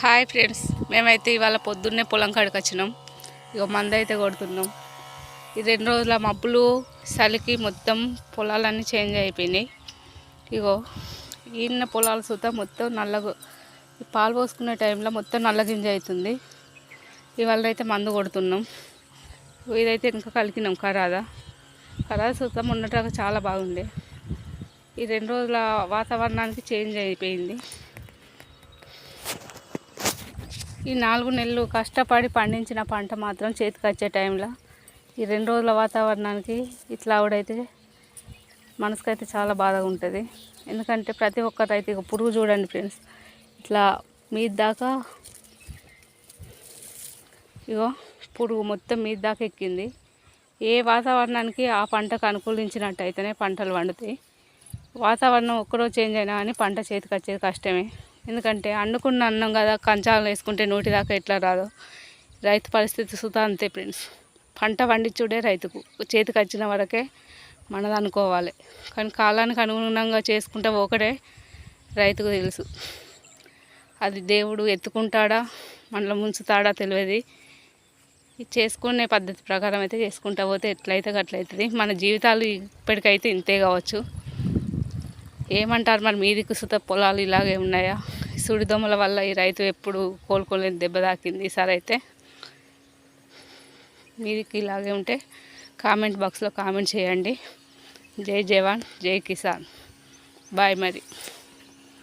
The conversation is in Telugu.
హాయ్ ఫ్రెండ్స్, మేమైతే ఇవాళ పొద్దున్నే పొలం కాడికి వచ్చినాం. ఇక మందైతే కొడుతున్నాం. ఈ 2 రోజుల మబ్బులు చలికి మొత్తం పొలాలన్నీ చేంజ్ అయిపోయినాయి. ఇగో ఈయన పొలాల సుత మొత్తం నల్లగా, పాలు పోసుకునే టైంలో మొత్తం నల్లగింజ అవుతుంది. ఇవాళ అయితే మందు కొడుతున్నాం. ఇదైతే ఇంకా కలికినాం కరాదా సుత ఉన్నట్టుగా చాలా బాగుండే. ఈ 2 రోజుల వాతావరణానికి చేంజ్ అయిపోయింది. ఈ 4 నెలలు కష్టపడి పండించిన పంట మాత్రం చేతికి వచ్చే టైంలో ఈ 2 రోజుల వాతావరణానికి ఇట్లా ఆవిడైతే మనసుకైతే చాలా బాధగా ఉంటుంది. ఎందుకంటే ప్రతి ఒక్క రైతు ఇక పురుగు చూడండి ఫ్రెండ్స్, ఇట్లా మీద దాకా ఇగో పురుగు మొత్తం మీద దాకా ఎక్కింది. ఏ వాతావరణానికి ఆ పంటకు అనుకూలించినట్టు అయితేనే పంటలు పండుతాయి. వాతావరణం ఒక్కరోజు చేంజ్ అయినా కానీ పంట చేతికి వచ్చేది కష్టమే. ఎందుకంటే అండుకున్న అన్నం కదా, కంచాలు వేసుకుంటే నోటి దాకా ఎట్లా రాదో రైతు పరిస్థితి సుతా అంతే ఫ్రెండ్స్. పంట పండించుడే రైతుకు చేతికి వచ్చిన వరకే మనది అనుకోవాలి. కానీ కాలానికి అనుగుణంగా చేసుకుంటే ఒకటే రైతుకు తెలుసు. అది దేవుడు ఎత్తుకుంటాడా మనలో ముంచుతాడా తెలియదు. చేసుకునే పద్ధతి ప్రకారం అయితే చేసుకుంటా పోతే ఎట్లయితే అట్లయితుంది. మన జీవితాలు ఇప్పటికైతే ఇంతే కావచ్చు. ఏమంటారు మరి, మీది కుసుత పొలాలు ఇలాగే ఉన్నాయా? సుడిదొమ్మల వల్ల ఈ రైతు ఎప్పుడు కోలుకోలేని దెబ్బ తాకింది. ఈసారి అయితే మీదికి ఇలాగే ఉంటే కామెంట్ బాక్స్లో కామెంట్ చేయండి. జై జవాన్ జై కిసాన్. బాయ్ మరి.